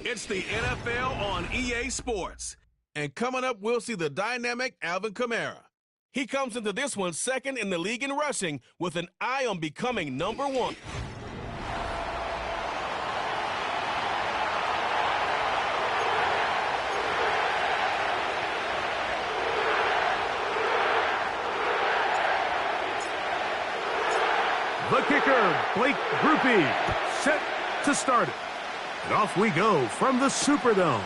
It's the NFL on EA Sports. And coming up, we'll see the dynamic Alvin Kamara. He comes into this one second in the league in rushing with an eye on becoming #1. The kicker, Blake Grupe, set to start it. And off we go from the Superdome.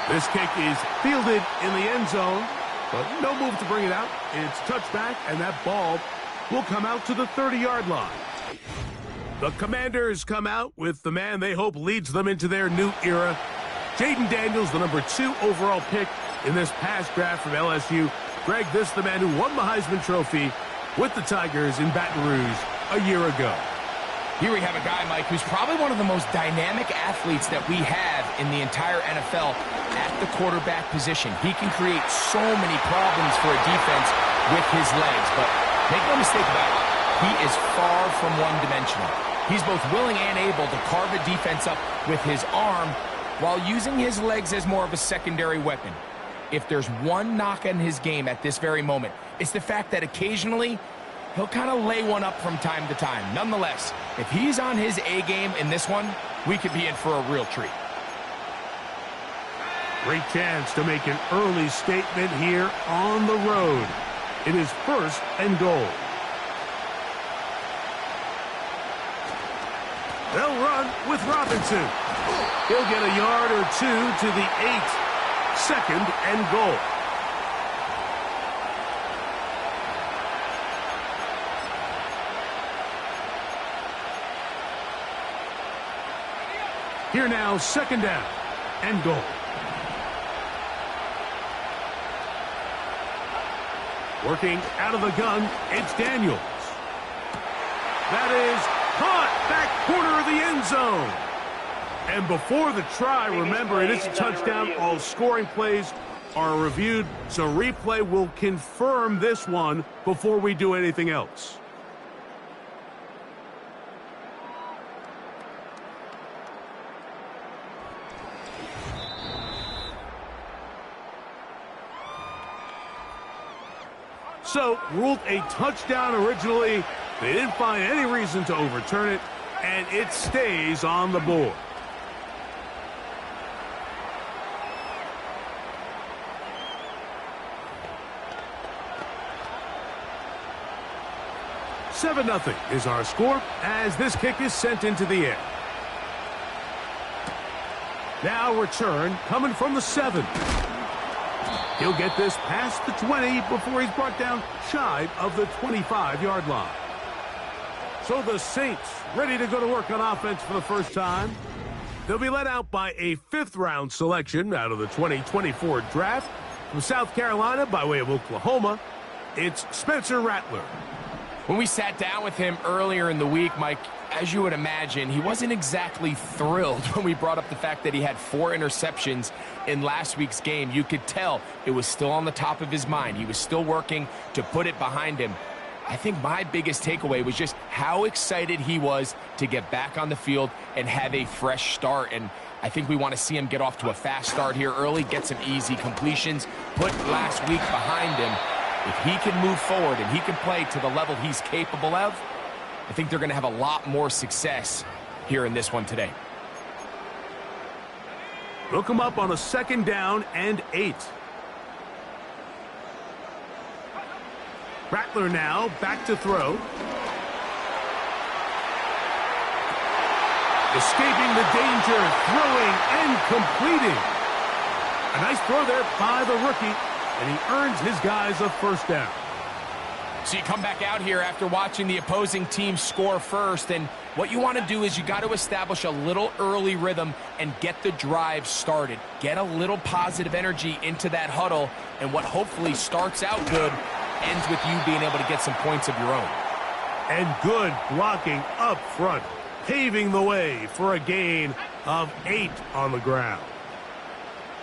This kick is fielded in the end zone, but no move to bring it out. It's touchback, and that ball will come out to the 30-yard line. The Commanders come out with the man they hope leads them into their new era. Jaden Daniels, the #2 overall pick in this past draft from LSU. Greg, this is the man who won the Heisman Trophy with the Tigers in Baton Rouge a year ago. Here we have a guy, Mike, who's probably one of the most dynamic athletes that we have in the entire NFL at the quarterback position. He can create so many problems for a defense with his legs, but make no mistake about it, he is far from one-dimensional. He's both willing and able to carve a defense up with his arm while using his legs as more of a secondary weapon. If there's one knock on his game at this very moment, it's the fact that occasionally he'll kind of lay one up from time to time. Nonetheless, if he's on his A game in this one, we could be in for a real treat. Great chance to make an early statement here on the road. It is 1st and goal. They'll run with Robinson. He'll get a yard or two to the 8. 2nd and goal. Here now, 2nd down and goal. Working out of the gun, it's Daniels. That is caught back corner of the end zone. And before the try, remember, it is a touchdown. All scoring plays are reviewed, so replay will confirm this one before we do anything else. So, ruled a touchdown originally. They didn't find any reason to overturn it, and it stays on the board. $7-0 is our score as this kick is sent into the air. Now return coming from the 7. He'll get this past the 20 before he's brought down shy of the 25-yard line. So the Saints ready to go to work on offense for the first time. They'll be led out by a 5th-round selection out of the 2024 draft. From South Carolina by way of Oklahoma, it's Spencer Rattler. When we sat down with him earlier in the week, Mike, as you would imagine, he wasn't exactly thrilled when we brought up the fact that he had 4 interceptions in last week's game. You could tell it was still on the top of his mind. He was still working to put it behind him. I think my biggest takeaway was just how excited he was to get back on the field and have a fresh start. And I think we want to see him get off to a fast start here early, get some easy completions, put last week behind him. If he can move forward and he can play to the level he's capable of, I think they're going to have a lot more success here in this one today. They'll come up on a 2nd down and 8. Rattler now back to throw. Escaping the danger, throwing and completing. A nice throw there by the rookie, and he earns his guys a 1st down. So you come back out here after watching the opposing team score first, and what you want to do is you got to establish a little early rhythm and get the drive started. Get a little positive energy into that huddle, and what hopefully starts out good ends with you being able to get some points of your own. And good blocking up front, paving the way for a gain of 8 on the ground.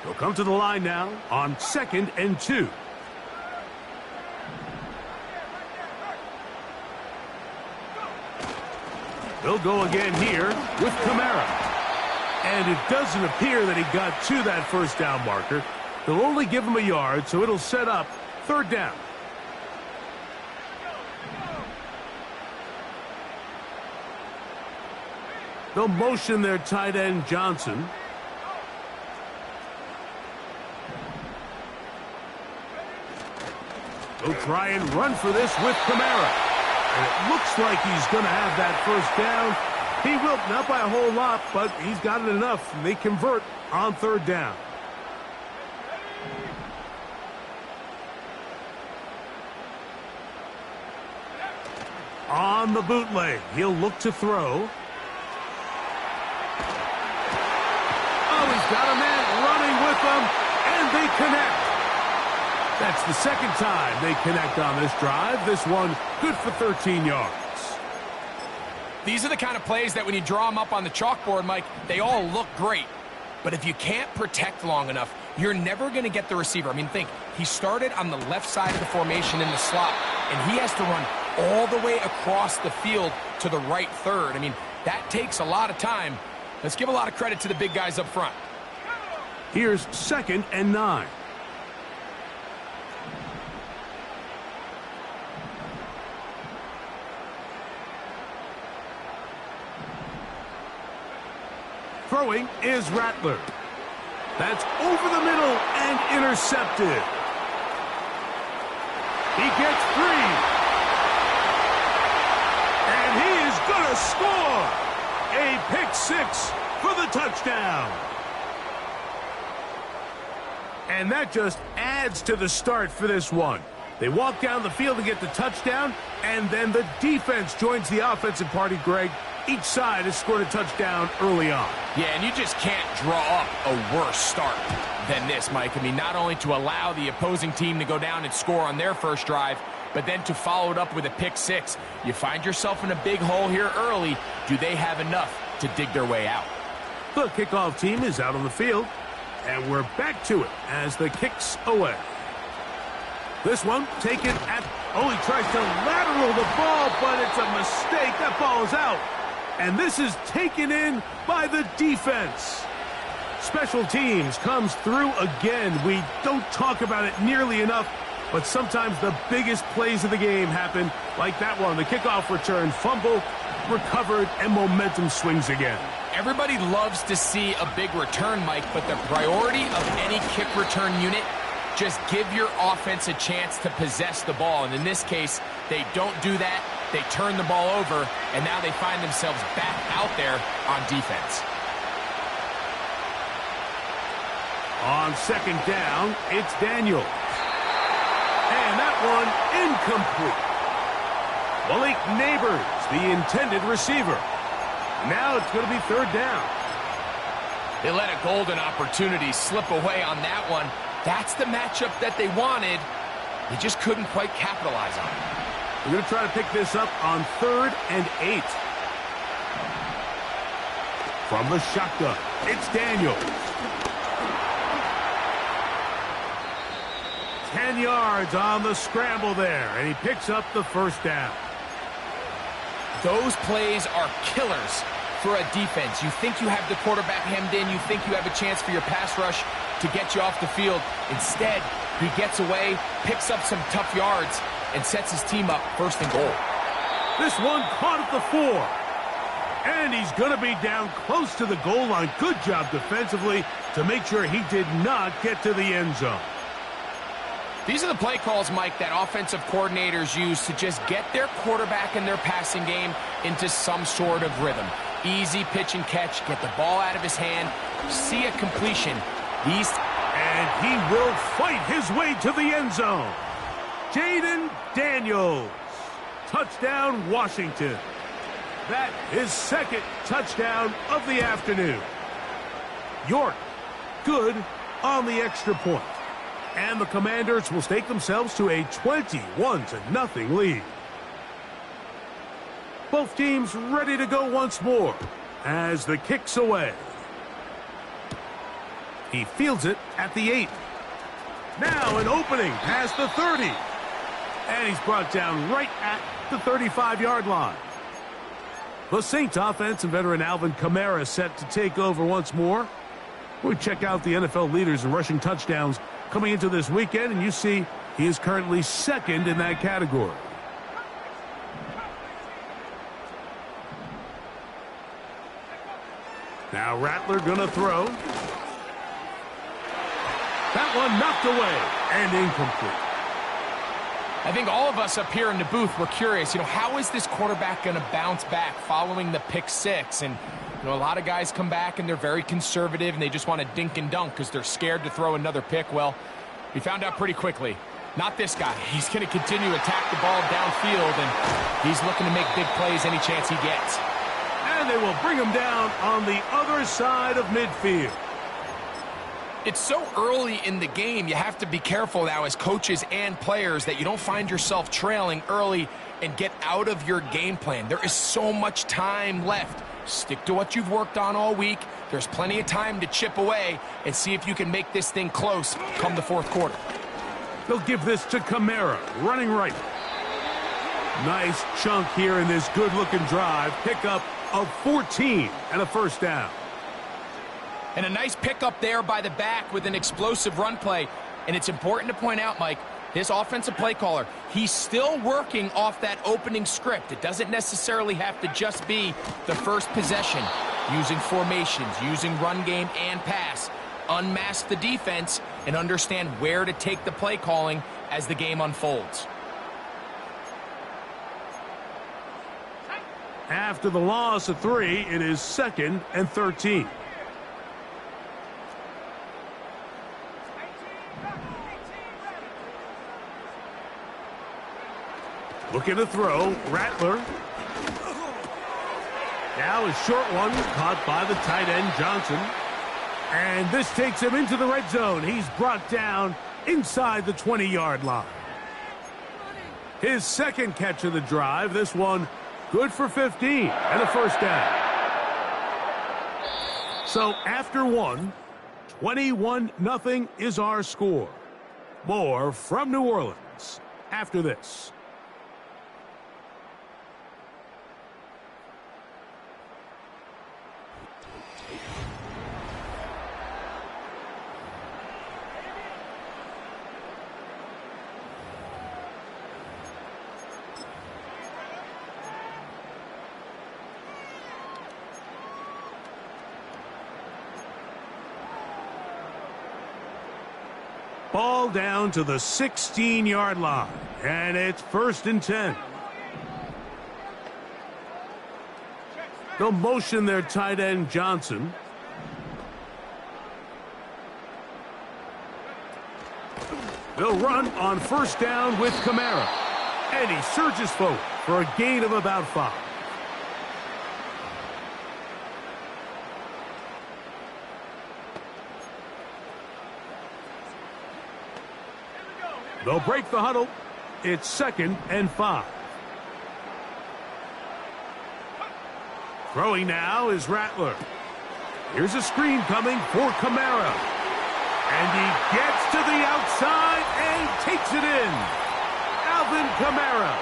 They'll come to the line now on 2nd and 2. They'll go again here with Kamara. And it doesn't appear that he got to that first down marker. They'll only give him a yard, so it'll set up third down. They'll motion their tight end, Johnson. They'll try and run for this with Kamara. And it looks like he's going to have that first down. He will, not by a whole lot, but he's got it enough. And they convert on third down. On the bootleg, he'll look to throw. Oh, he's got a man running with them, and they connect. That's the second time they connect on this drive. This one good for 13 yards. These are the kind of plays that when you draw them up on the chalkboard, Mike, they all look great. But if you can't protect long enough, you're never going to get the receiver. I mean, think, he started on the left side of the formation in the slot, and he has to run all the way across the field to the right third. I mean, that takes a lot of time. Let's give a lot of credit to the big guys up front. Here's 2nd and 9. Throwing is Rattler. That's over the middle and intercepted. He gets free. And he is going to score. A pick 6 for the touchdown. And that just adds to the start for this one. They walk down the field to get the touchdown, and then the defense joins the offensive party, Greg. Each side has scored a touchdown early on. Yeah, and you just can't draw up a worse start than this, Mike. I mean, not only to allow the opposing team to go down and score on their first drive, but then to follow it up with a pick 6. You find yourself in a big hole here early. Do they have enough to dig their way out? The kickoff team is out on the field, and we're back to it as the kick's away. This one taken at... Oh, he tries to lateral the ball, but it's a mistake. That ball is out. And this is taken in by the defense. Special teams comes through again. We don't talk about it nearly enough, but sometimes the biggest plays of the game happen like that one. The kickoff return, fumble, recovered, and momentum swings again. Everybody loves to see a big return, Mike, but the priority of any kick return unit, just give your offense a chance to possess the ball. And in this case, they don't do that. They turn the ball over, and now they find themselves back out there on defense. On 2nd down, it's Daniel. And that one incomplete. Malik Neighbors, the intended receiver. Now it's going to be 3rd down. They let a golden opportunity slip away on that one. That's the matchup that they wanted. They just couldn't quite capitalize on it. We're going to try to pick this up on 3rd and 8. From the shotgun, it's Daniels. 10 yards on the scramble there, and he picks up the first down. Those plays are killers for a defense. You think you have the quarterback hemmed in. You think you have a chance for your pass rush to get you off the field. Instead, he gets away, picks up some tough yards, and sets his team up 1st and goal. This one caught at the 4. And he's going to be down close to the goal line. Good job defensively to make sure he did not get to the end zone. These are the play calls, Mike, that offensive coordinators use to just get their quarterback and their passing game into some sort of rhythm. Easy pitch and catch, get the ball out of his hand, see a completion. And he will fight his way to the end zone. Jaden Daniels. Touchdown, Washington. That is 2nd touchdown of the afternoon. York, good on the extra point. And the Commanders will stake themselves to a 21-0 lead. Both teams ready to go once more as the kick's away. He fields it at the 8. Now an opening past the 30. And he's brought down right at the 35-yard line. The Saints offense and veteran Alvin Kamara set to take over once more. We check out the NFL leaders in rushing touchdowns coming into this weekend, and you see he is currently second in that category. Now Rattler gonna throw. That one knocked away and incomplete. I think all of us up here in the booth were curious, how is this quarterback going to bounce back following the pick six? And, a lot of guys come back and they're very conservative and they just want to dink and dunk because they're scared to throw another pick. Well, we found out pretty quickly. Not this guy. He's going to continue to attack the ball downfield, and he's looking to make big plays any chance he gets. And they will bring him down on the other side of midfield. It's so early in the game, you have to be careful now as coaches and players that you don't find yourself trailing early and get out of your game plan. There is so much time left. Stick to what you've worked on all week. There's plenty of time to chip away and see if you can make this thing close come the fourth quarter. They'll give this to Kamara, running right. Nice chunk here in this good-looking drive. Pickup of 14 and a first down. And a nice pickup there by the back with an explosive run play. And it's important to point out, Mike, this offensive play caller, he's still working off that opening script. It doesn't necessarily have to just be the first possession. Using formations, using run game and pass. Unmask the defense and understand where to take the play calling as the game unfolds. After the loss of 3, it is 2nd and 13. Looking to throw, Rattler. Now a short one caught by the tight end, Johnson. And this takes him into the red zone. He's brought down inside the 20-yard line. His second catch of the drive, this one good for 15 and a first down. So after one, 21-0 is our score. More from New Orleans after this. Ball down to the 16-yard line, and it's 1st and 10. They'll motion their tight end, Johnson. They'll run on first down with Kamara, and he surges forward for a gain of about 5. They'll break the huddle. It's 2nd and 5. Throwing now is Rattler. Here's a screen coming for Kamara. And he gets to the outside and takes it in. Alvin Kamara.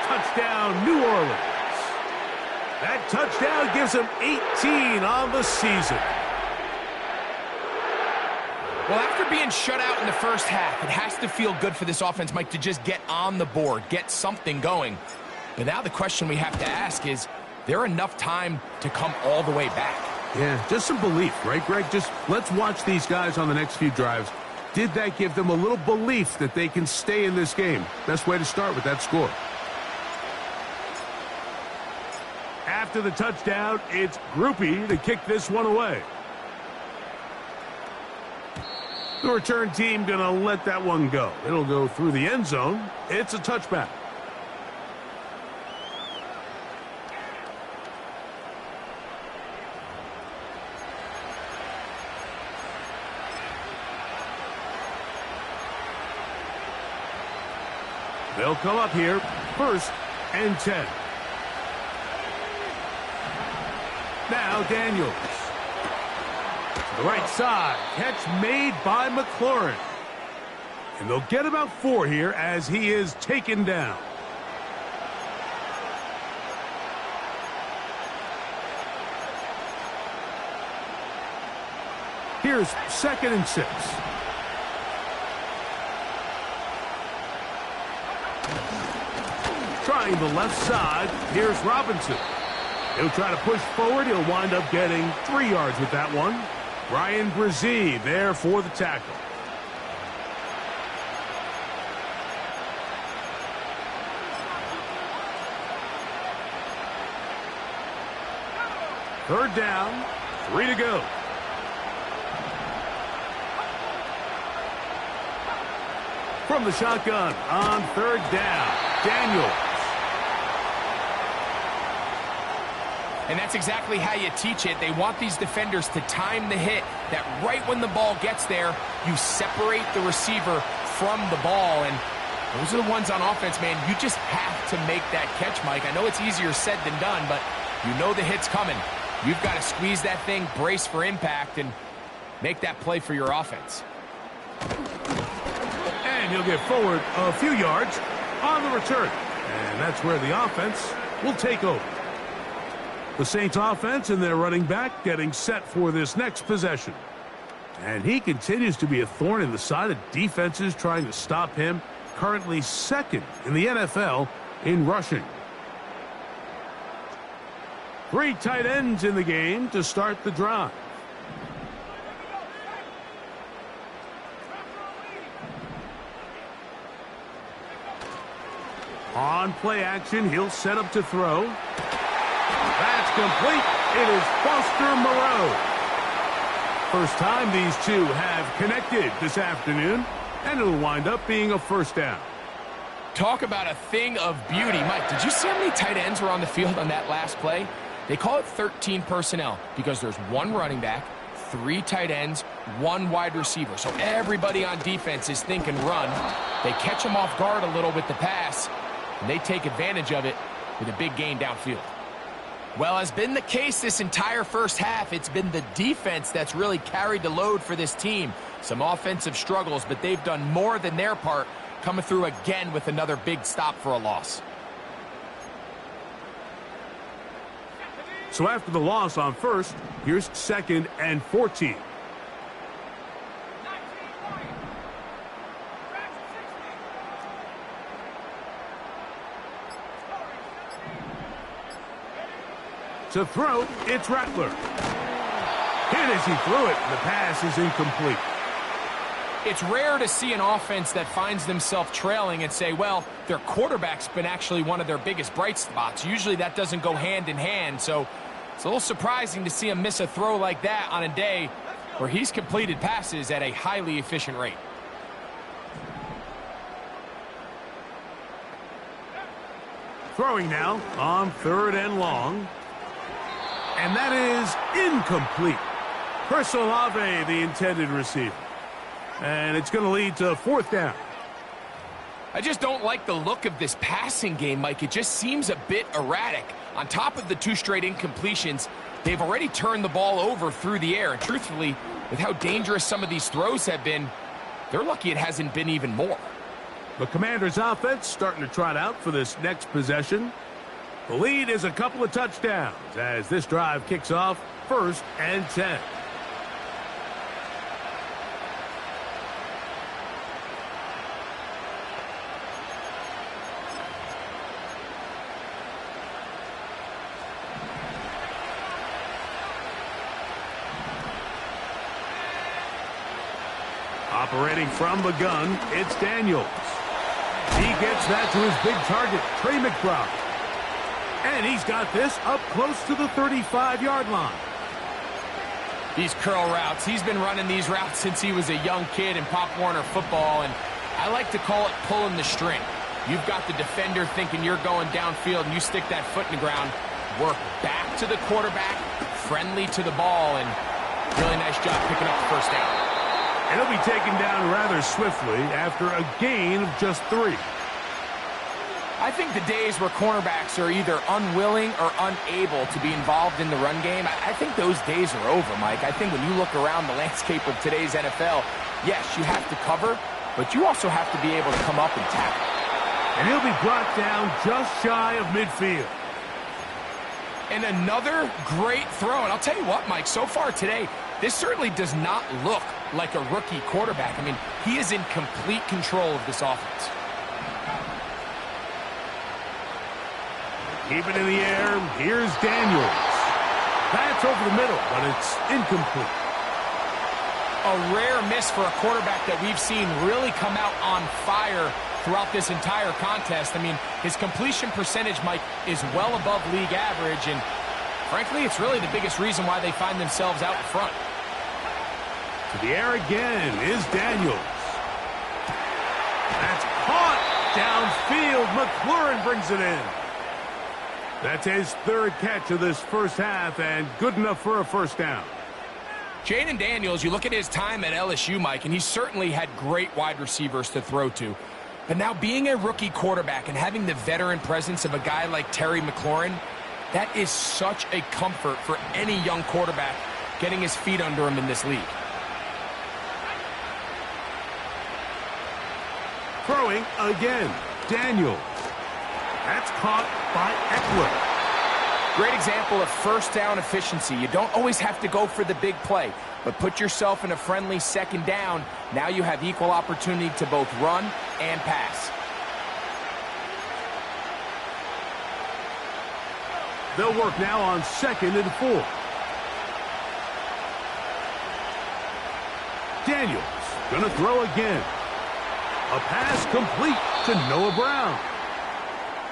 Touchdown, New Orleans. That touchdown gives him 18 on the season. Well, after being shut out in the first half, it has to feel good for this offense, Mike, to just get on the board, get something going. But now the question we have to ask is there enough time to come all the way back? Yeah, just some belief, right, Greg? Just let's watch these guys on the next few drives. Did that give them a little belief that they can stay in this game? Best way to start with that score. After the touchdown, it's Groupie to kick this one away. The return team going to let that one go. It'll go through the end zone. It's a touchback. They'll come up here, 1st and 10. Now Daniels. To the right side, catch made by McLaurin. And they'll get about 4 here as he is taken down. Here's 2nd and 6. Trying the left side. Here's Robinson. He'll try to push forward. He'll wind up getting 3 yards with that one. Ryan Brzee there for the tackle. Third down, 3 to go. From the shotgun on 3rd down, Daniels. And that's exactly how you teach it. They want these defenders to time the hit, that right when the ball gets there, you separate the receiver from the ball. And those are the ones on offense, man. You just have to make that catch, Mike. I know it's easier said than done, but you know the hit's coming. You've got to squeeze that thing, brace for impact, and make that play for your offense. And he'll get forward a few yards on the return. And that's where the offense will take over. The Saints offense and their running back getting set for this next possession. And he continues to be a thorn in the side of defenses trying to stop him. Currently 2nd in the NFL in rushing. 3 tight ends in the game to start the drive. On play action, he'll set up to throw. That's complete. It is Foster Moreau. First time these two have connected this afternoon, and it'll wind up being a 1st down. Talk about a thing of beauty. Mike, did you see how many tight ends were on the field on that last play? They call it 13 personnel because there's 1 running back, 3 tight ends, 1 wide receiver. So everybody on defense is thinking run. They catch them off guard a little with the pass, and they take advantage of it with a big gain downfield. Well, as been the case this entire first half, it's been the defense that's really carried the load for this team. Some offensive struggles, but they've done more than their part, coming through again with another big stop for a loss. So after the loss on 1st, here's 2nd and 14. To throw, it's Rattler. Hit as he threw it. The pass is incomplete. It's rare to see an offense that finds themselves trailing and say, well, their quarterback's been actually one of their biggest bright spots. Usually that doesn't go hand in hand, so it's a little surprising to see him miss a throw like that on a day where he's completed passes at a highly efficient rate. Throwing now on 3rd and long. And that is incomplete. Chris Olave, the intended receiver. And it's going to lead to 4th down. I just don't like the look of this passing game, Mike. It just seems a bit erratic. On top of the 2 straight incompletions, they've already turned the ball over through the air. And truthfully, with how dangerous some of these throws have been, they're lucky it hasn't been even more. The Commanders' offense starting to trot out for this next possession. The lead is a couple of touchdowns as this drive kicks off 1st and 10. Operating from the gun, it's Daniels. He gets that to his big target, Trey McBride. And he's got this up close to the 35-yard line. These curl routes, he's been running these routes since he was a young kid in Pop Warner football, and I like to call it pulling the string. You've got the defender thinking you're going downfield, and you stick that foot in the ground, work back to the quarterback, friendly to the ball, and really nice job picking up the 1st down. And he'll be taken down rather swiftly after a gain of just 3. I think the days where cornerbacks are either unwilling or unable to be involved in the run game, I think those days are over, Mike. I think when you look around the landscape of today's NFL, yes, you have to cover, but you also have to be able to come up and tackle. And he'll be brought down just shy of midfield. And another great throw. And I'll tell you what, Mike, so far today, this certainly does not look like a rookie quarterback. I mean, he is in complete control of this offense. Keep it in the air. Here's Daniels. That's over the middle, but it's incomplete. A rare miss for a quarterback that we've seen really come out on fire throughout this entire contest. I mean, his completion percentage, Mike, is well above league average, and frankly, it's really the biggest reason why they find themselves out in front. To the air again is Daniels. That's caught downfield. McLaurin brings it in. That's his third catch of this first half, and good enough for a first down. Jaden Daniels, you look at his time at LSU, Mike, and he certainly had great wide receivers to throw to. But now being a rookie quarterback and having the veteran presence of a guy like Terry McLaurin, that is such a comfort for any young quarterback getting his feet under him in this league. Throwing again, Daniels. That's caught by Eckler. Great example of first down efficiency. You don't always have to go for the big play, but put yourself in a friendly second down. Now you have equal opportunity to both run and pass. They'll work now on 2nd and 4. Daniels gonna throw again. A pass complete to Noah Brown.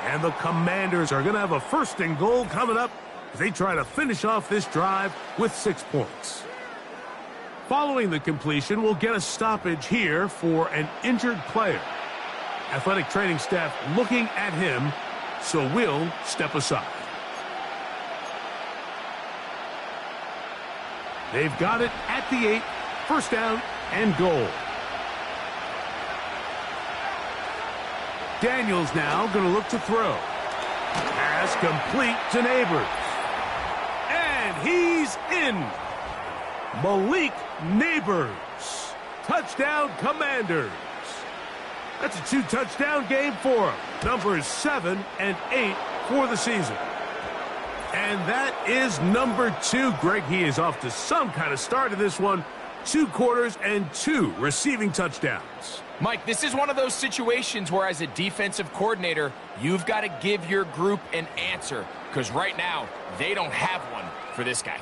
And the Commanders are going to have a 1st and goal coming up as they try to finish off this drive with 6 points. Following the completion, we'll get a stoppage here for an injured player. Athletic training staff looking at him, so we'll step aside. They've got it at the 8, 1st down and goal. Daniels now going to look to throw. Pass complete to Neighbors. And he's in. Malik Neighbors. Touchdown Commanders. That's a 2-touchdown game for him. Numbers 7 and 8 for the season. And that is number 2. Greg, he is off to some kind of start in this one. 2 quarters and 2 receiving touchdowns. Mike, this is one of those situations where as a defensive coordinator, you've got to give your group an answer, because right now, they don't have one for this guy.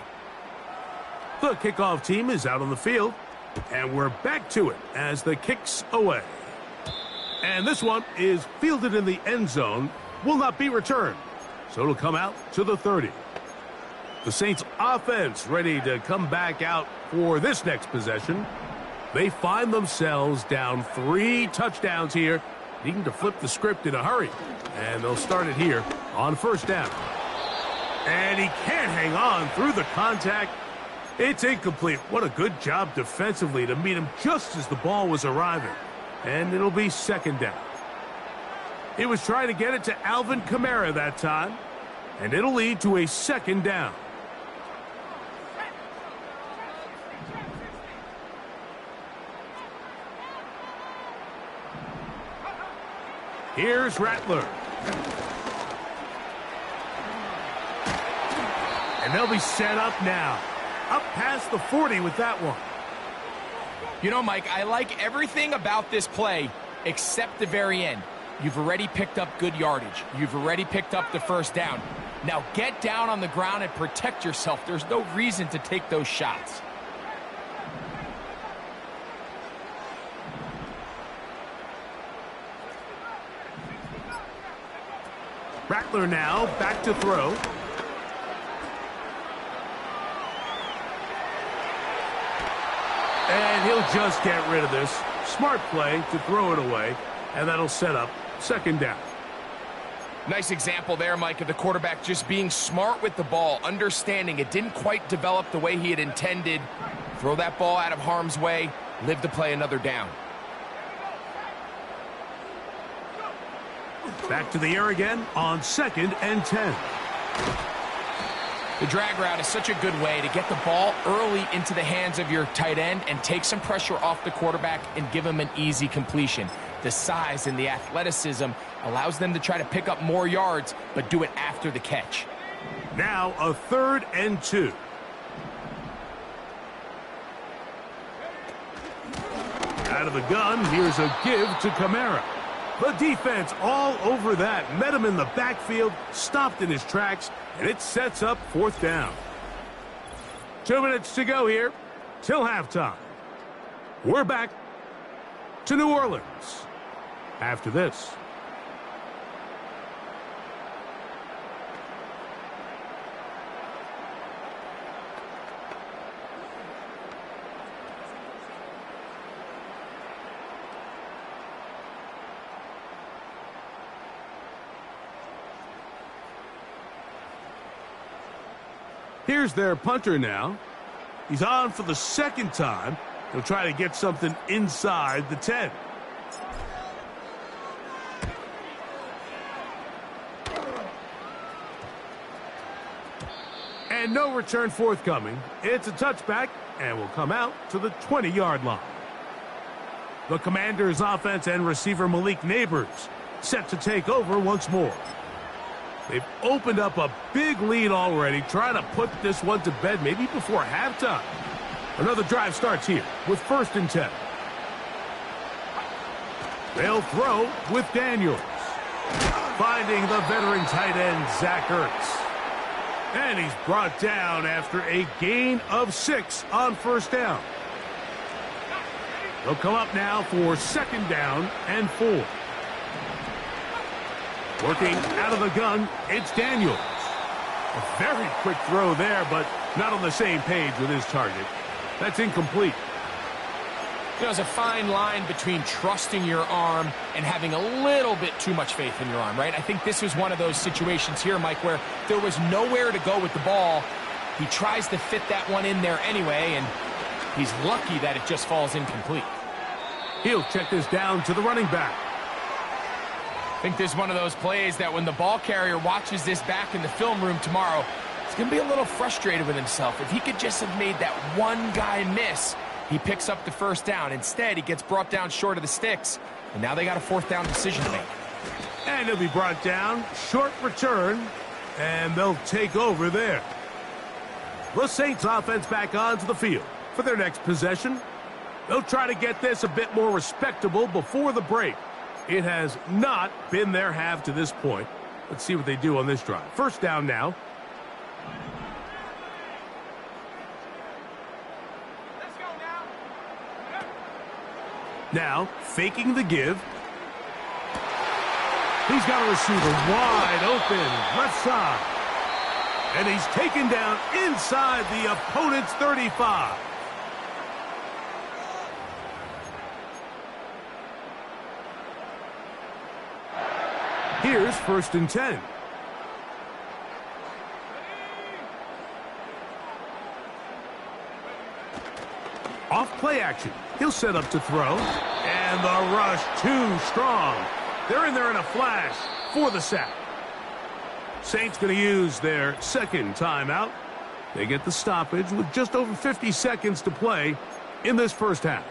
The kickoff team is out on the field, and we're back to it as the kick's away. And this one is fielded in the end zone, will not be returned, so it'll come out to the 30. The Saints offense ready to come back out for this next possession. They find themselves down 3 touchdowns here, needing to flip the script in a hurry. And they'll start it here on 1st down. And he can't hang on through the contact. It's incomplete. What a good job defensively to meet him just as the ball was arriving. And it'll be 2nd down. He was trying to get it to Alvin Kamara that time. And it'll lead to a 2nd down. Here's Rattler. And they'll be set up now. Up past the 40 with that one. You know, Mike, I like everything about this play except the very end. You've already picked up good yardage. You've already picked up the 1st down. Now get down on the ground and protect yourself. There's no reason to take those shots. Rattler now back to throw. And he'll just get rid of this. Smart play to throw it away, and that'll set up 2nd down. Nice example there, Mike, of the quarterback just being smart with the ball, understanding it didn't quite develop the way he had intended. Throw that ball out of harm's way, live to play another down. Back to the air again on 2nd and 10. The drag route is such a good way to get the ball early into the hands of your tight end and take some pressure off the quarterback and give him an easy completion. The size and the athleticism allows them to try to pick up more yards, but do it after the catch. Now a 3rd and 2. Out of the gun, here's a give to Kamara. The defense all over that. Met him in the backfield, stopped in his tracks, and it sets up 4th down. 2 minutes to go here till halftime. We're back to New Orleans after this. Here's their punter now. He's on for the 2nd time. He'll try to get something inside the 10. And no return forthcoming. It's a touchback and will come out to the 20-yard line. The Commanders' offense and receiver Malik Neighbors set to take over once more. They've opened up a big lead already, trying to put this one to bed maybe before halftime. Another drive starts here with 1st and 10. They'll throw with Daniels. Finding the veteran tight end, Zach Ertz. And he's brought down after a gain of 6 on 1st down. They'll come up now for 2nd down and 4. Working out of the gun, it's Daniels. A very quick throw there, but not on the same page with his target. That's incomplete. There's a fine line between trusting your arm and having a little bit too much faith in your arm, right? I think this was one of those situations here, Mike, where there was nowhere to go with the ball. He tries to fit that one in there anyway, and he's lucky that it just falls incomplete. He'll check this down to the running back. I think this is one of those plays that when the ball carrier watches this back in the film room tomorrow, he's going to be a little frustrated with himself. If he could just have made that one guy miss, he picks up the 1st down. Instead, he gets brought down short of the sticks, and now they got a 4th down decision to make. And he'll be brought down, short return, and they'll take over there. The Saints offense back onto the field for their next possession. They'll try to get this a bit more respectable before the break. It has not been their half to this point. Let's see what they do on this drive. 1st down now. Let's go now. Now, faking the give. He's got a receiver wide open, left side. And he's taken down inside the opponent's 35. Here's 1st and 10. Off play action. He'll set up to throw. And the rush too strong. They're in there in a flash for the sack. Saints going to use their 2nd timeout. They get the stoppage with just over 50 seconds to play in this 1st half.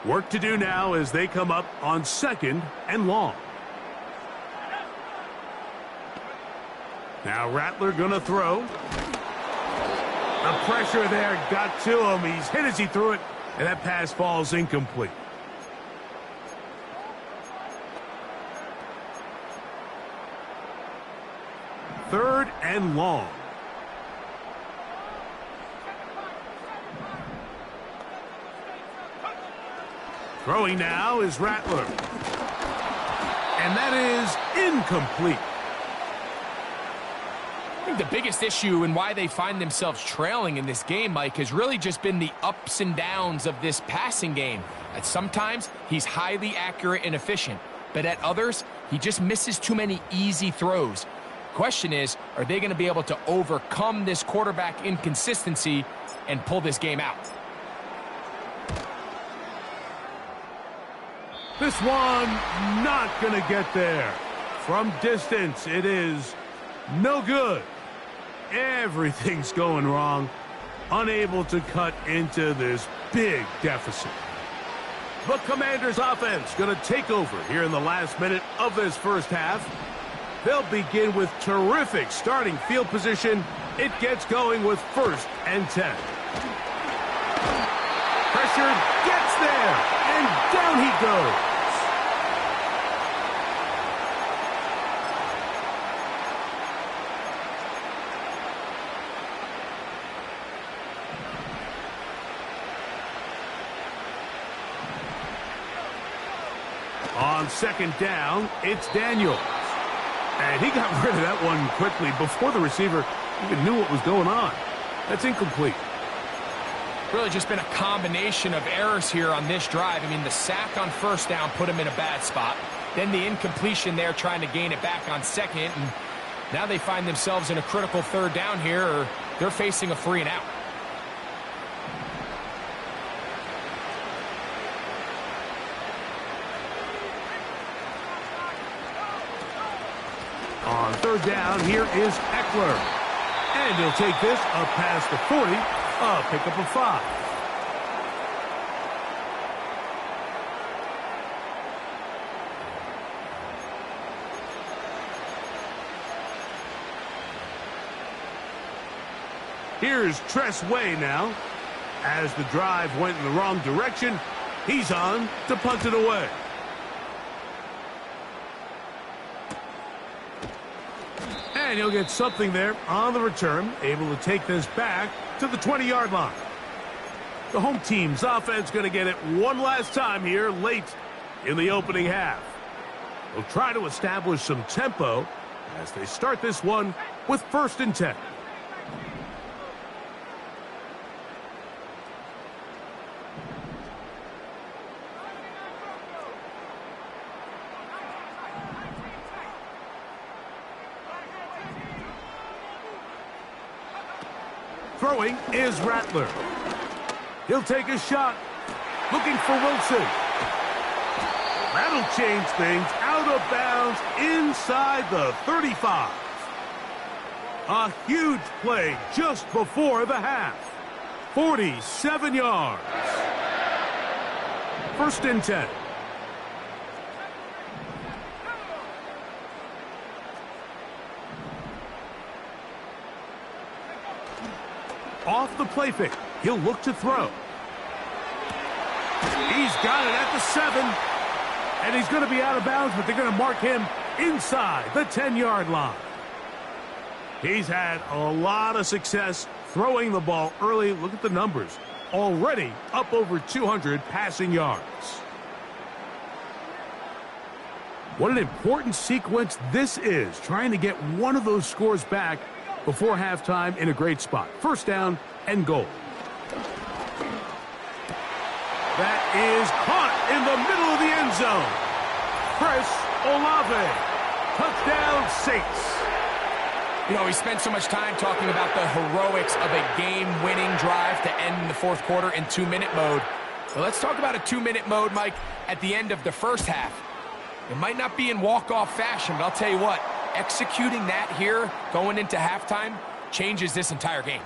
Work to do now as they come up on 2nd and long. Now Rattler going to throw. The pressure there got to him. He's hit as he threw it, and that pass falls incomplete. Third and long. Throwing now is Rattler. And that is incomplete. I think the biggest issue and why they find themselves trailing in this game, Mike, has really just been the ups and downs of this passing game. At sometimes, he's highly accurate and efficient, but at others, he just misses too many easy throws. Question is, are they going to be able to overcome this quarterback inconsistency and pull this game out? This one not going to get there. From distance, it is no good. Everything's going wrong. Unable to cut into this big deficit. The Commanders offense going to take over here in the last minute of this 1st half. They'll begin with terrific starting field position. It gets going with 1st and 10. Pressure gets there, and down he goes. On 2nd down, it's Daniels. And he got rid of that one quickly before the receiver even knew what was going on. That's incomplete. Really just been a combination of errors here on this drive. I mean, the sack on 1st down put him in a bad spot. Then the incompletion there trying to gain it back on 2nd. And now they find themselves in a critical 3rd down here, or they're facing a 3 and out. On 3rd down, here is Eckler. And he'll take this up past the 40, a pickup of 5. Here's Tress Way now. As the drive went in the wrong direction, he's on to punt it away. And he'll get something there on the return, able to take this back to the 20-yard line. The home team's offense going to get it one last time here late in the opening half. They'll try to establish some tempo as they start this one with 1st and 10. Throwing is Rattler. He'll take a shot. Looking for Wilson. That'll change things. Out of bounds inside the 35. A huge play just before the half. 47 yards. 1st and 10. Off the play fake. He'll look to throw. He's got it at the 7. And he's going to be out of bounds, but they're going to mark him inside the 10-yard line. He's had a lot of success throwing the ball early. Look at the numbers. Already up over 200 passing yards. What an important sequence this is, trying to get one of those scores back before halftime in a great spot. 1st down and goal. That is caught in the middle of the end zone. Chris Olave. Touchdown, Saints. You know, we spent so much time talking about the heroics of a game-winning drive to end in the 4th quarter in 2-minute mode. Well, let's talk about a 2-minute mode, Mike, at the end of the 1st half. It might not be in walk-off fashion, but I'll tell you what, executing that here going into halftime changes this entire game.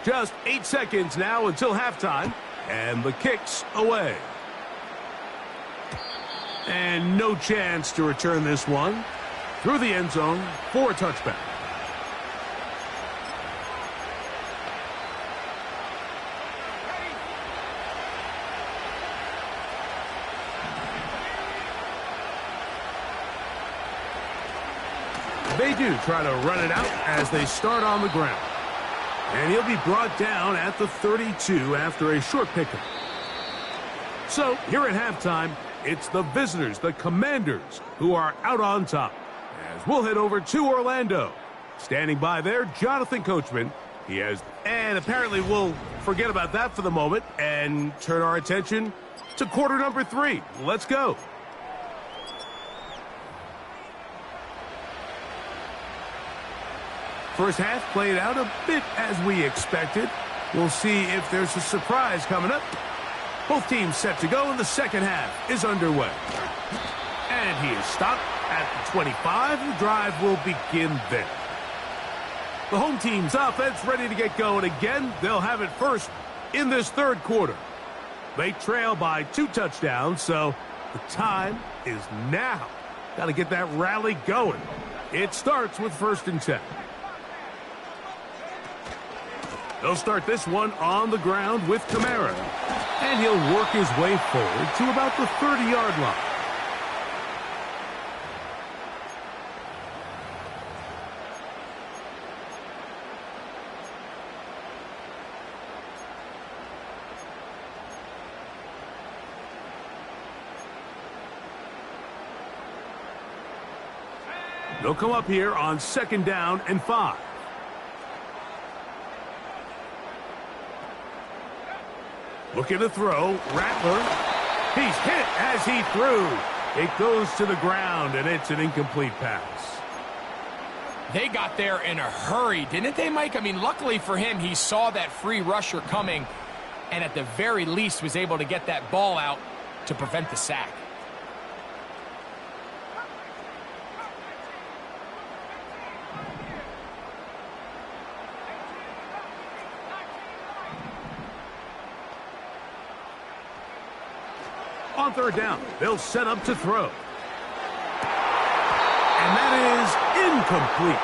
Just 8 seconds now until halftime, and the kick's away. And no chance to return this one through the end zone for a touchback. They do try to run it out as they start on the ground. And he'll be brought down at the 32 after a short pickup. So here at halftime, it's the visitors, the Commanders, who are out on top. As we'll head over to Orlando. Standing by there, Jonathan Coachman. And apparently we'll forget about that for the moment and turn our attention to quarter number 3. Let's go. First half played out a bit as we expected. We'll see if there's a surprise coming up. Both teams set to go, and the second half is underway. And he is stopped at the 25. The drive will begin there. The home team's offense ready to get going again. They'll have it first in this third quarter. They trail by 2 touchdowns, so the time is now. Got to get that rally going. It starts with 1st and 10. They'll start this one on the ground with Kamara. And he'll work his way forward to about the 30-yard line. They'll come up here on 2nd down and 5. Looking to throw. Rattler. He's hit as he threw. It goes to the ground, and it's an incomplete pass. They got there in a hurry, didn't they, Mike? I mean, luckily for him, he saw that free rusher coming, and at the very least was able to get that ball out to prevent the sack. On 3rd down, they'll set up to throw. And that is incomplete.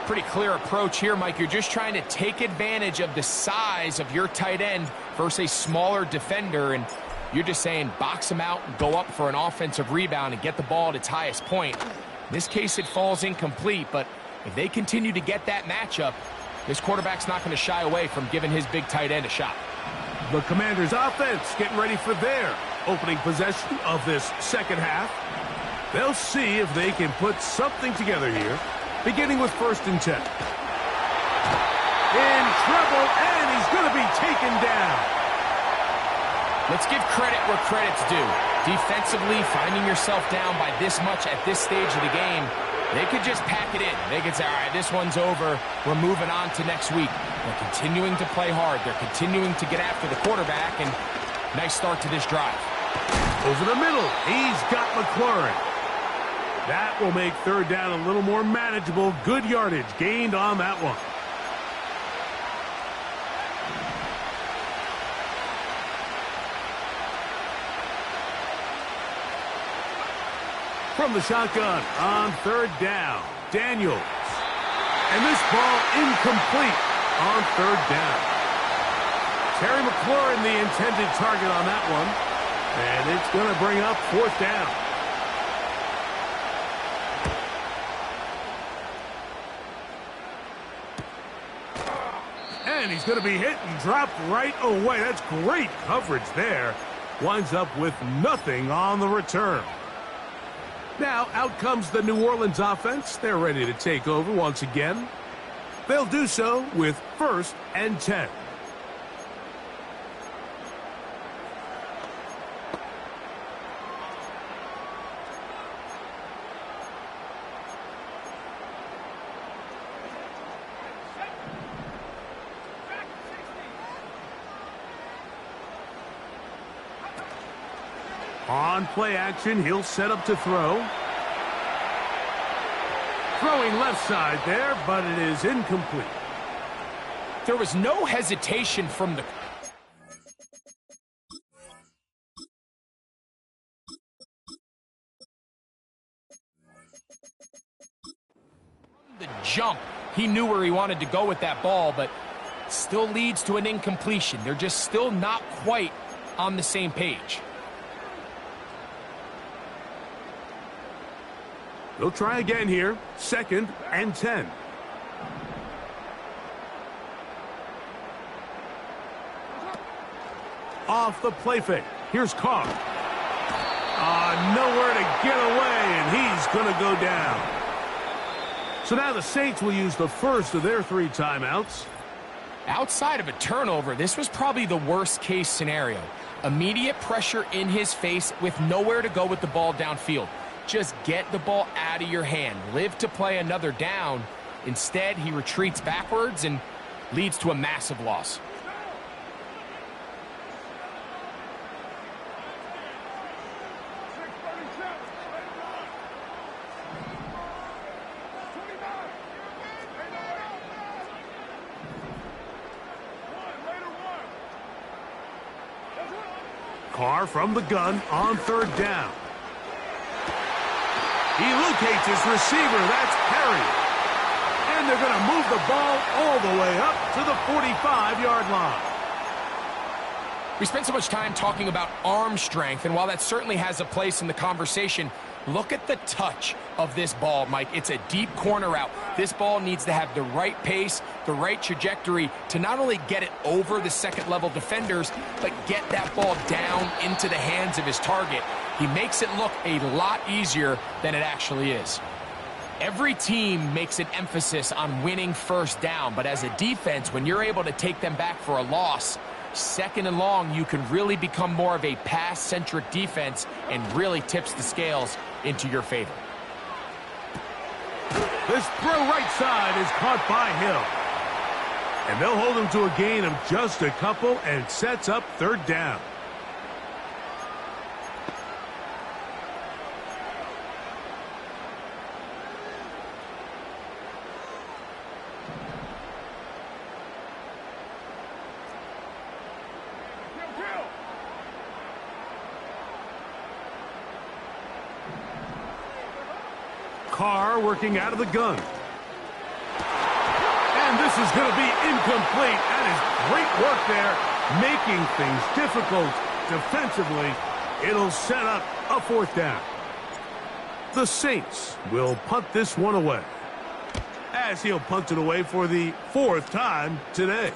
Pretty clear approach here, Mike. You're just trying to take advantage of the size of your tight end versus a smaller defender, and you're just saying box him out, go up for an offensive rebound, and get the ball at its highest point. In this case, it falls incomplete, but if they continue to get that matchup, this quarterback's not going to shy away from giving his big tight end a shot. The Commanders' offense getting ready for their opening possession of this second half. They'll see if they can put something together here, beginning with 1st and 10. In trouble, and he's going to be taken down. Let's give credit where credit's due. Defensively, finding yourself down by this much at this stage of the game, they could just pack it in. They could say, all right, this one's over. We're moving on to next week. They're continuing to play hard. They're continuing to get after the quarterback, and nice start to this drive. Over the middle, he's got McLaurin. That will make 3rd down a little more manageable. Good yardage gained on that one. From the shotgun on 3rd down, Daniels. And this ball incomplete on 3rd down. Terry McLaurin, the intended target on that one. And it's going to bring up 4th down. And he's going to be hit and dropped right away. That's great coverage there. Winds up with nothing on the return. Now, out comes the New Orleans offense. They're ready to take over once again. They'll do so with 1st and 10. On play action, he'll set up to throw. Throwing left side there, but it is incomplete. There was no hesitation from the jump. He knew where he wanted to go with that ball, but still leads to an incompletion. They're just still not quite on the same page. They'll try again here. 2nd and 10. Off the play fake. Here's Carr. Nowhere to get away, and he's going to go down. So now the Saints will use the first of their 3 timeouts. Outside of a turnover, this was probably the worst-case scenario. Immediate pressure in his face with nowhere to go with the ball downfield. Just get the ball out of your hand. Live to play another down. Instead, he retreats backwards and leads to a massive loss. Carr from the gun on third down. He locates his receiver. That's Perry. And they're going to move the ball all the way up to the 45-yard line. We spent so much time talking about arm strength, and while that certainly has a place in the conversation, look at the touch of this ball, Mike. It's a deep corner route. This ball needs to have the right pace, the right trajectory to not only get it over the second-level defenders, but get that ball down into the hands of his target. He makes it look a lot easier than it actually is. Every team makes an emphasis on winning first down, but as a defense, when you're able to take them back for a loss, second and long, you can really become more of a pass-centric defense and really tips the scales into your favor. This throw right side is caught by Hill. And they'll hold him to a gain of just a couple and sets up third down. Carr working out of the gun. And this is going to be incomplete. That is great work there, making things difficult defensively. It'll set up a fourth down. The Saints will punt this one away, as he'll punt it away for the fourth time today.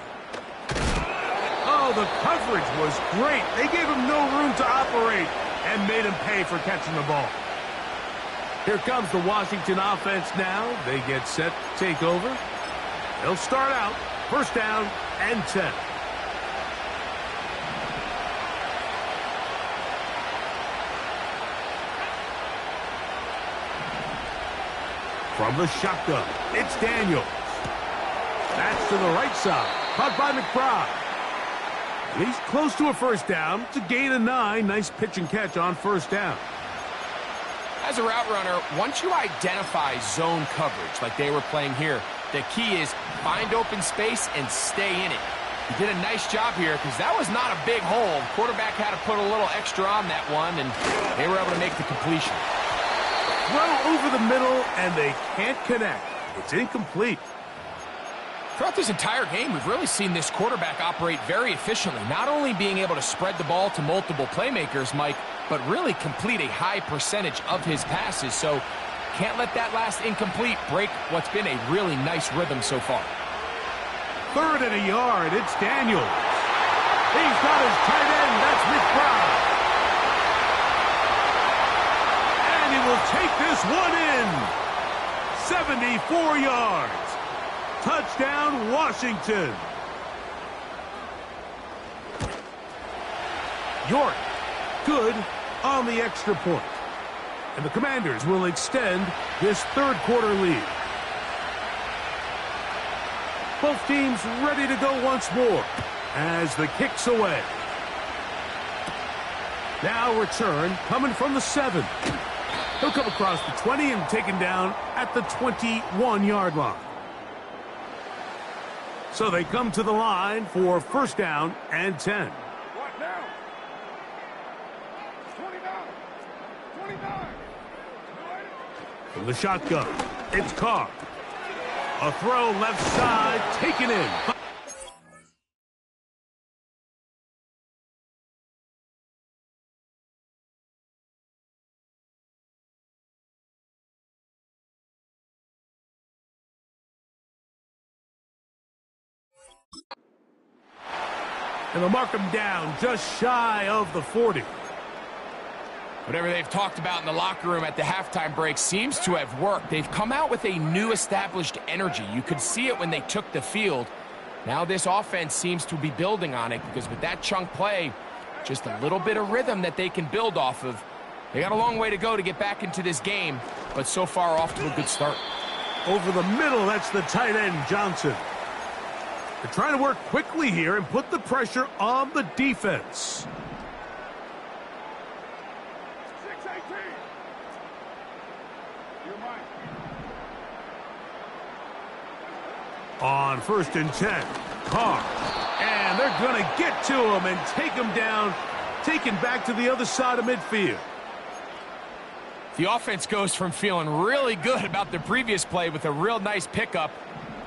Oh, the coverage was great. They gave him no room to operate and made him pay for catching the ball. Here comes the Washington offense now. They get set to take over. They'll start out first down and 10. From the shotgun, it's Daniels. That's to the right side. Caught by McBride. He's close to a first down. It's a gain of 9. Nice pitch and catch on first down. As a route runner, once you identify zone coverage like they were playing here, the key is find open space and stay in it. He did a nice job here because that was not a big hole. Quarterback had to put a little extra on that one, and they were able to make the completion. Throw over the middle, and they can't connect. It's incomplete. Throughout this entire game, we've really seen this quarterback operate very efficiently, not only being able to spread the ball to multiple playmakers, Mike, but really complete a high percentage of his passes. So can't let that last incomplete break what's been a really nice rhythm so far. Third and a yard, it's Daniels. He's got his tight end, that's McBride. And he will take this one in. 74 yards. Touchdown, Washington. York, good on the extra point. And the Commanders will extend this third quarter lead. Both teams ready to go once more as the kick's away. Now return coming from the 7. He'll come across the 20 and taken down at the 21-yard line. So they come to the line for first down and 10. What now? 29. From the shotgun, it's Carr. A throw left side, taken in. And they'll mark him down just shy of the 40. Whatever they've talked about in the locker room at the halftime break seems to have worked. They've come out with a new established energy. You could see it when they took the field. Now this offense seems to be building on it because with that chunk play, just a little bit of rhythm that they can build off of. They got a long way to go to get back into this game, but so far off to a good start. Over the middle, that's the tight end, Johnson. They're trying to work quickly here and put the pressure on the defense. 6-18. You're mine. On first and 10, Carr. And they're going to get to him and take him down taken back to the other side of midfield. The offense goes from feeling really good about the previous play with a real nice pickup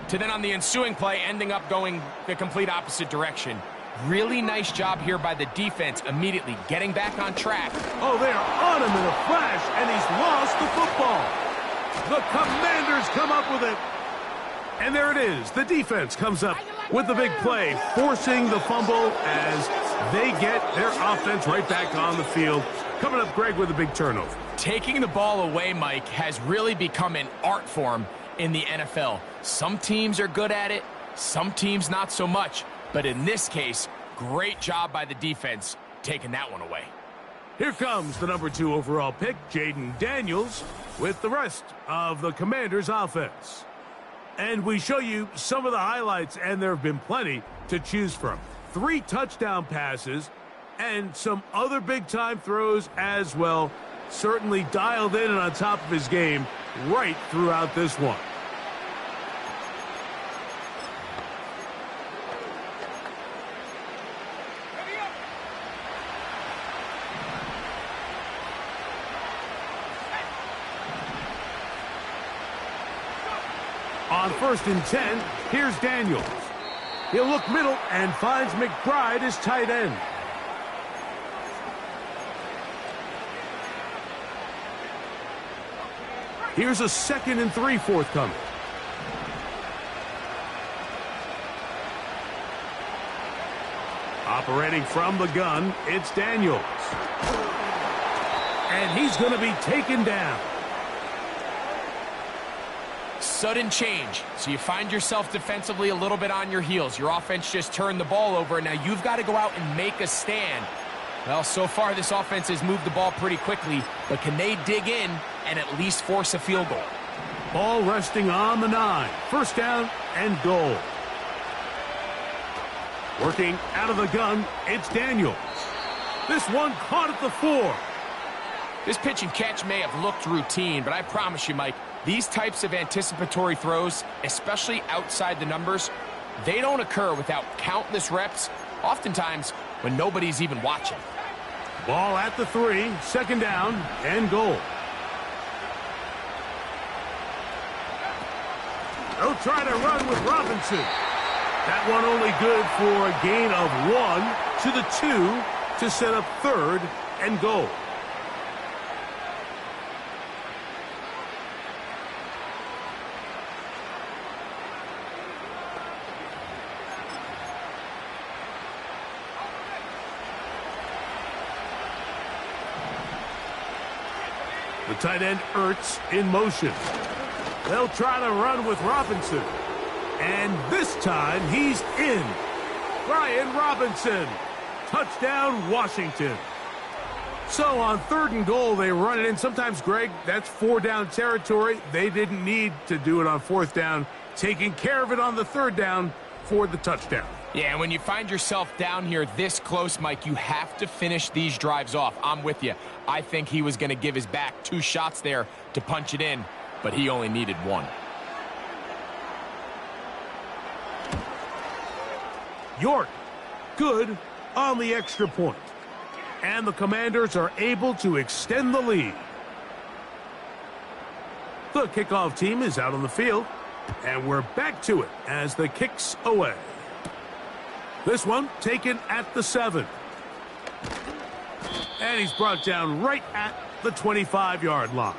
to then on the ensuing play ending up going the complete opposite direction. Really nice job here by the defense, immediately getting back on track. Oh, they are on him in a flash, and he's lost the football. The Commanders come up with it. And there it is. The defense comes up with the big play, forcing the fumble as they get their offense right back on the field. Coming up, Greg, with a big turnover. Taking the ball away, Mike, has really become an art form in the NFL. Some teams are good at it, some teams not so much. But in this case, great job by the defense taking that one away. Here comes the number 2 overall pick, Jaden Daniels, with the rest of the Commanders' offense. And we show you some of the highlights, and there have been plenty to choose from. 3 touchdown passes and some other big-time throws as well. Certainly dialed in and on top of his game right throughout this one. On 1st and 10, here's Daniels. He'll look middle and finds McBride as tight end. Here's a 2nd and 3 forthcoming. Operating from the gun, it's Daniels. And he's going to be taken down. Sudden change. So you find yourself defensively a little bit on your heels. Your offense just turned the ball over, and now you've got to go out and make a stand. Well, so far this offense has moved the ball pretty quickly, but can they dig in and at least force a field goal? Ball resting on the 9. 1st down and goal. Working out of the gun, it's Daniels. This one caught at the 4. This pitch and catch may have looked routine, but I promise you, Mike, these types of anticipatory throws, especially outside the numbers, they don't occur without countless reps, oftentimes when nobody's even watching. Ball at the 3, 2nd down and goal. They'll try to run with Robinson. That one only good for a gain of 1 to the 2 to set up 3rd and goal. The tight end Ertz in motion. They'll try to run with Robinson. And this time he's in. Brian Robinson. Touchdown, Washington. So on 3rd and goal, they run it in. Sometimes, Greg, that's 4-down territory. They didn't need to do it on 4th down. Taking care of it on the 3rd down for the touchdown. Yeah, and when you find yourself down here this close, Mike, you have to finish these drives off. I'm with you. I think he was going to give his back 2 shots there to punch it in, but he only needed 1. York, good on the extra point. And the Commanders are able to extend the lead. The kickoff team is out on the field, and we're back to it as the kick's away. This one taken at the 7. And he's brought down right at the 25-yard line.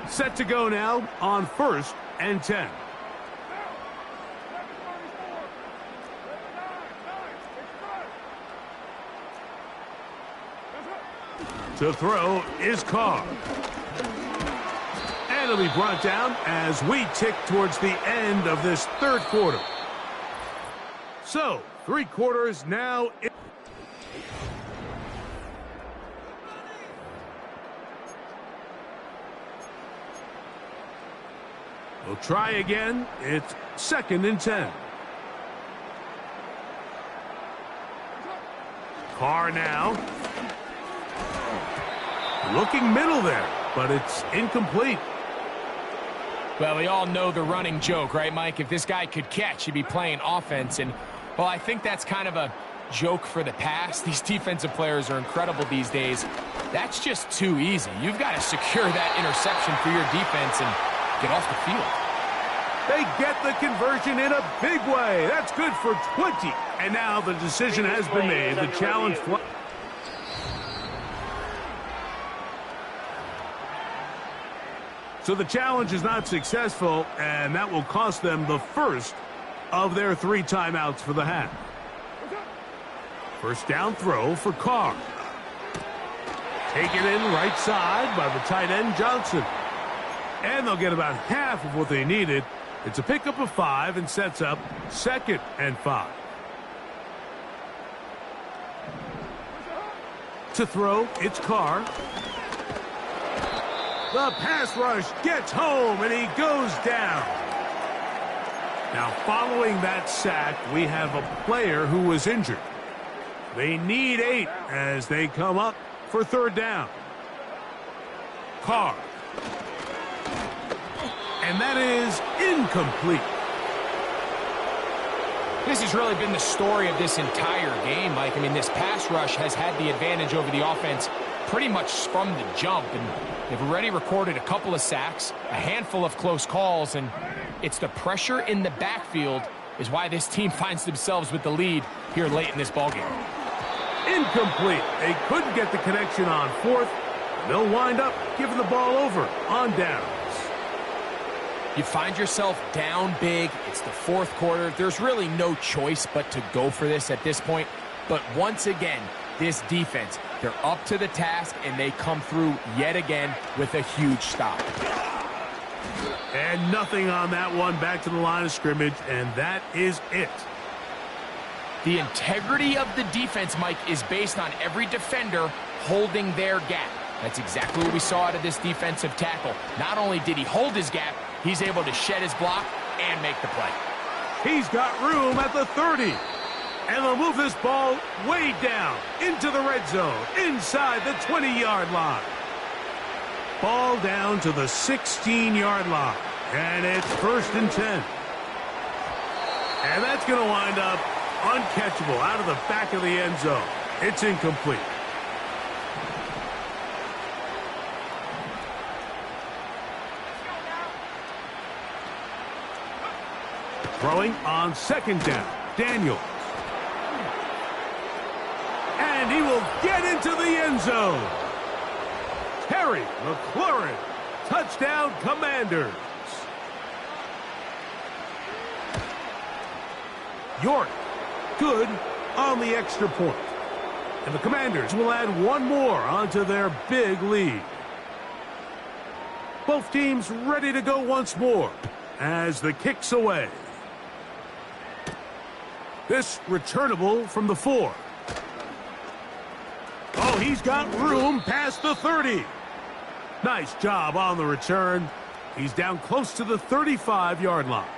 Set to go now on 1st and 10. To throw is Carr. And it'll be brought down as we tick towards the end of this 3rd quarter. So, 3 quarters now. We'll try again. It's 2nd and 10. Carr now. Looking middle there, but it's incomplete. Well, we all know the running joke, right, Mike? If this guy could catch, he'd be playing offense. And Well, I think that's kind of a joke for the past. These defensive players are incredible these days. That's just too easy. You've got to secure that interception for your defense and get off the field. They get the conversion in a big way. That's good for 20. And now the decision has been made. The challenge. So the challenge is not successful, and that will cost them the first of their 3 timeouts for the half. First down throw for Carr. Taken in right side by the tight end Johnson. And they'll get about half of what they needed. It's a pickup of 5 and sets up 2nd and 5. To throw, it's Carr. The pass rush gets home, and he goes down. Now, following that sack, we have a player who was injured. They need 8 as they come up for 3rd down. Carr. And that is incomplete. This has really been the story of this entire game, Mike. I mean, this pass rush has had the advantage over the offense pretty much from the jump, and they've already recorded a couple of sacks, a handful of close calls, and it's the pressure in the backfield is why this team finds themselves with the lead here late in this ballgame. Incomplete. They couldn't get the connection on 4th. They'll wind up giving the ball over on downs. You find yourself down big. It's the 4th quarter. There's really no choice but to go for this at this point. But once again, this defense, they're up to the task, and they come through yet again with a huge stop. And nothing on that one. Back to the line of scrimmage, and that is it. The integrity of the defense, Mike, is based on every defender holding their gap. That's exactly what we saw out of this defensive tackle. Not only did he hold his gap, he's able to shed his block and make the play. He's got room at the 30. And they'll move this ball way down into the red zone, inside the 20-yard line. Ball down to the 16-yard line. And it's 1st and 10. And that's going to wind up uncatchable out of the back of the end zone. It's incomplete. Throwing on 2nd down, Daniels. And he will get into the end zone. Terry McLaurin, touchdown Commanders. York, good on the extra point. And the Commanders will add 1 more onto their big lead. Both teams ready to go once more as the kick's away. This returnable from the 4. Oh, he's got room past the 30. Nice job on the return. He's down close to the 35-yard line.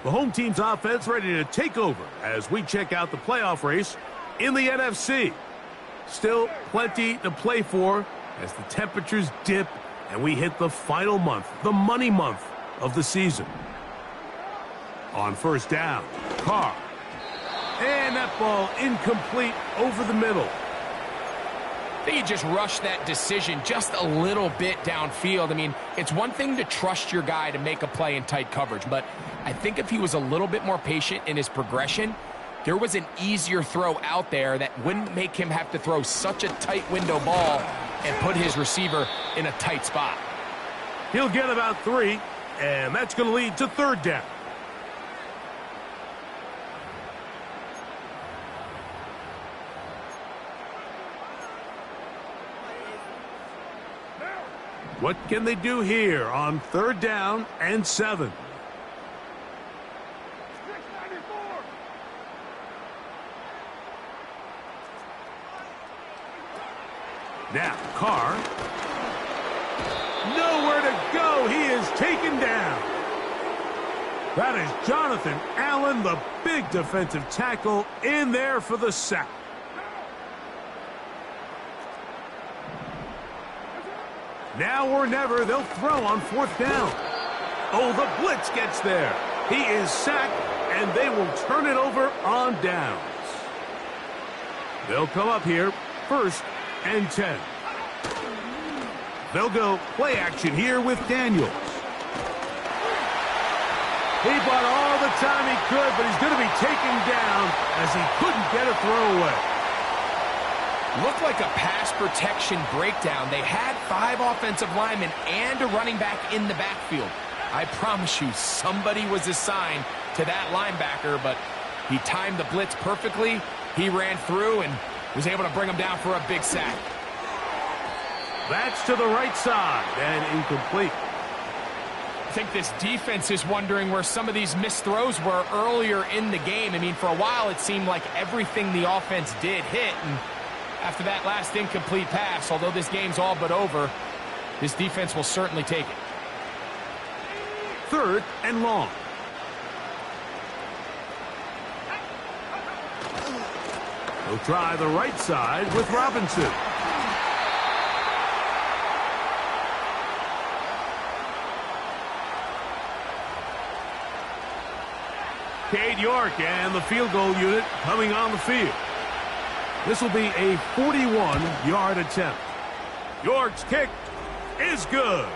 The home team's offense ready to take over as we check out the playoff race in the NFC. Still plenty to play for as the temperatures dip and we hit the final month, the money month of the season. On 1st down, Carr. And that ball incomplete over the middle. I think he just rushed that decision just a little bit downfield. I mean, it's one thing to trust your guy to make a play in tight coverage, but I think if he was a little bit more patient in his progression, there was an easier throw out there that wouldn't make him have to throw such a tight window ball and put his receiver in a tight spot. He'll get about 3, and that's going to lead to 3rd down. What can they do here on 3rd down and 7? Now, Carr. Nowhere to go. He is taken down. That is Jonathan Allen, the big defensive tackle, in there for the sack. Now or never, they'll throw on 4th down. Oh, the blitz gets there. He is sacked, and they will turn it over on downs. They'll come up here, 1st and 10. They'll go play action here with Daniels. He bought all the time he could, but he's going to be taken down as he couldn't get a throw away. Looked like a pass protection breakdown. They had 5 offensive linemen and a running back in the backfield. I promise you, somebody was assigned to that linebacker, but he timed the blitz perfectly. He ran through and was able to bring him down for a big sack. That's to the right side and incomplete. I think this defense is wondering where some of these missed throws were earlier in the game. I mean, for a while it seemed like everything the offense did hit, and after that last incomplete pass, although this game's all but over, this defense will certainly take it. 3rd and long. He'll try the right side with Robinson. Cade York and the field goal unit coming on the field. This will be a 41-yard attempt. York's kick is good.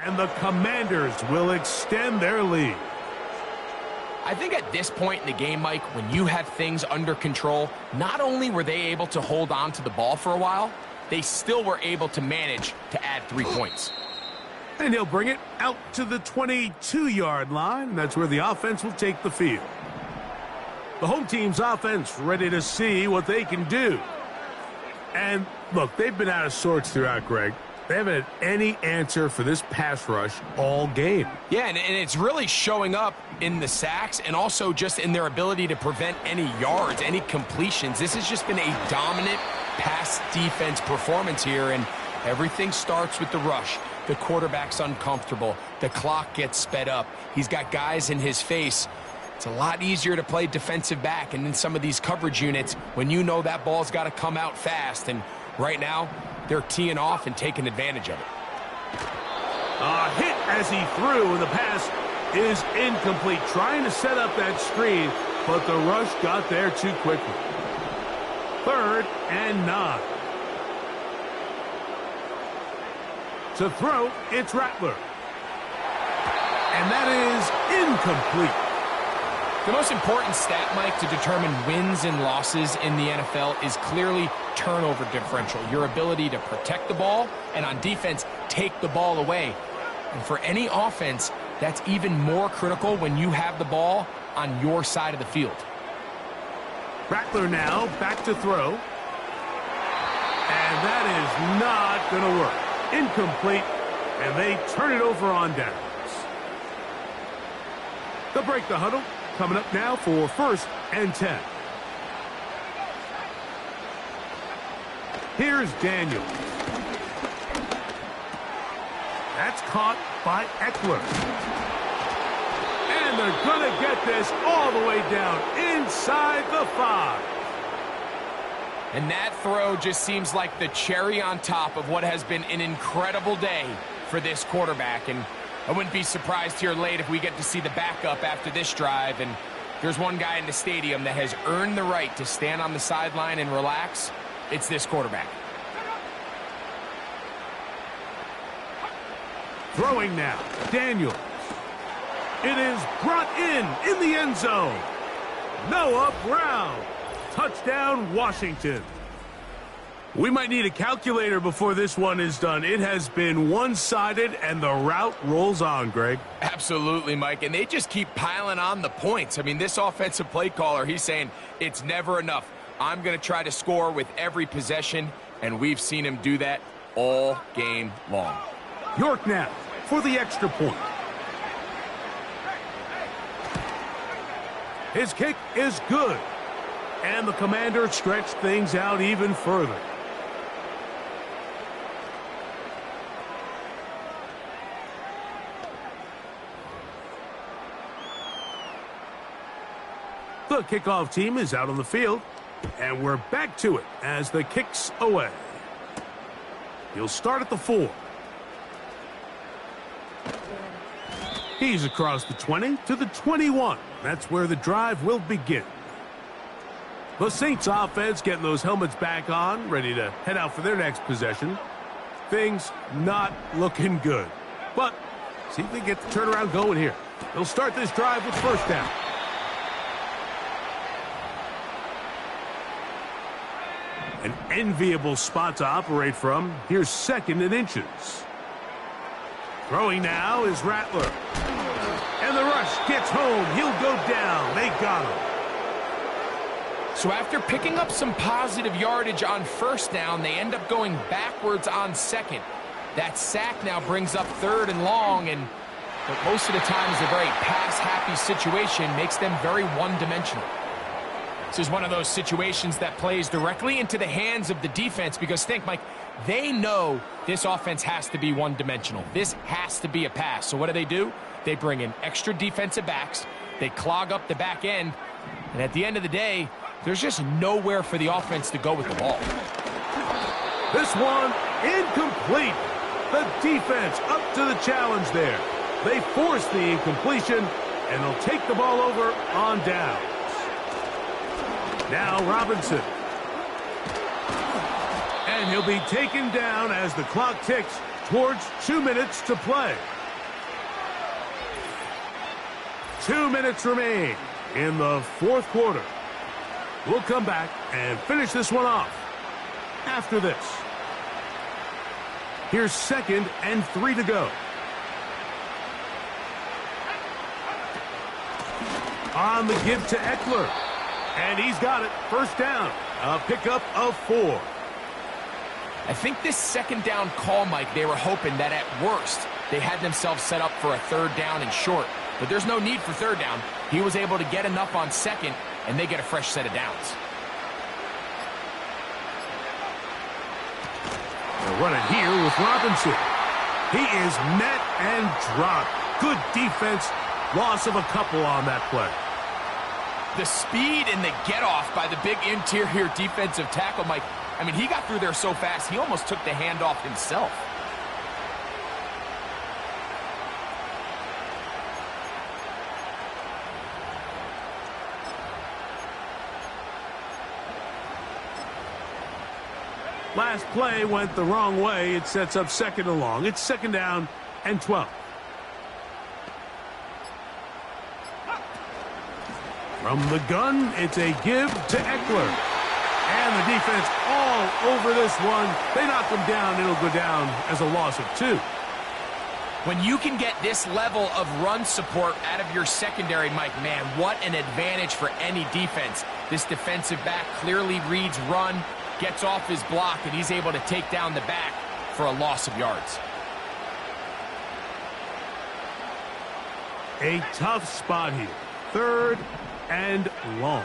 And the Commanders will extend their lead. I think at this point in the game, Mike, when you have things under control, not only were they able to hold on to the ball for a while, they still were able to manage to add 3 points. And he'll bring it out to the 22-yard line. And that's where the offense will take the field. The home team's offense ready to see what they can do. And, look, they've been out of sorts throughout, Greg. They haven't had any answer for this pass rush all game. Yeah, and it's really showing up in the sacks and also just in their ability to prevent any yards, any completions. This has just been a dominant pass defense performance here, and everything starts with the rush. The quarterback's uncomfortable. The clock gets sped up. He's got guys in his face. It's a lot easier to play defensive back, and in some of these coverage units, when you know that ball's got to come out fast, and right now, they're teeing off and taking advantage of it. A hit as he threw, and the pass is incomplete. Trying to set up that screen, but the rush got there too quickly. 3rd and 9. To throw, it's Rattler. And that is incomplete. The most important stat, Mike, to determine wins and losses in the NFL is clearly turnover differential, your ability to protect the ball and on defense, take the ball away. And for any offense, that's even more critical when you have the ball on your side of the field. Rattler now back to throw. And that is not going to work. Incomplete, and they turn it over on downs. They'll break the huddle. Coming up now for 1st and 10. Here's Daniels. That's caught by Eckler. And they're going to get this all the way down inside the 5. And that throw just seems like the cherry on top of what has been an incredible day for this quarterback. And I wouldn't be surprised here late if we get to see the backup after this drive. And there's one guy in the stadium that has earned the right to stand on the sideline and relax. It's this quarterback. Throwing now, Daniels. It is brought in the end zone. Noah Brown. Touchdown, Washington. We might need a calculator before this one is done. It has been one-sided, and the route rolls on, Greg. Absolutely, Mike, and they just keep piling on the points. I mean, this offensive play caller, he's saying it's never enough. I'm going to try to score with every possession, and we've seen him do that all game long. York now for the extra point. His kick is good, and the Commanders stretch things out even further. The kickoff team is out on the field, and we're back to it as the kick's away. He'll start at the 4. He's across the 20 to the 21. That's where the drive will begin. The Saints offense getting those helmets back on, ready to head out for their next possession. Things not looking good. But see if they get the turnaround going here. They'll start this drive with first down. An enviable spot to operate from. Here's 2nd and inches. Throwing now is Rattler. And the rush gets home. He'll go down. They got him. So after picking up some positive yardage on first down, they end up going backwards on 2nd. That sack now brings up 3rd and long, and most of the time is a very pass-happy situation, makes them very one-dimensional. This is one of those situations that plays directly into the hands of the defense because think, Mike, they know this offense has to be one-dimensional. This has to be a pass. So what do? They bring in extra defensive backs. They clog up the back end. And at the end of the day, there's just nowhere for the offense to go with the ball. This one incomplete. The defense up to the challenge there. They force the incompletion, and they'll take the ball over on downs. Now Robinson. And he'll be taken down as the clock ticks towards 2 minutes to play. 2 minutes remain in the 4th quarter. We'll come back and finish this one off after this. Here's 2nd and 3 to go. On the give to Eckler. And he's got it. First down. A pickup of 4. I think this 2nd down call, Mike, they were hoping that at worst they had themselves set up for a 3rd down and short. But there's no need for 3rd down. He was able to get enough on 2nd, and they get a fresh set of downs. They'll run it here with Robinson. He is met and dropped. Good defense. Loss of a couple on that play. The speed and the get-off by the big interior defensive tackle, Mike. I mean, he got through there so fast, he almost took the handoff himself. Last play went the wrong way. It sets up 2nd and long. It's 2nd down and 12. From the gun, it's a give to Eckler. And the defense all over this one. They knock him down. It'll go down as a loss of 2. When you can get this level of run support out of your secondary, Mike, man, what an advantage for any defense. This defensive back clearly reads run, gets off his block, and he's able to take down the back for a loss of yards. A tough spot here. 3rd and long.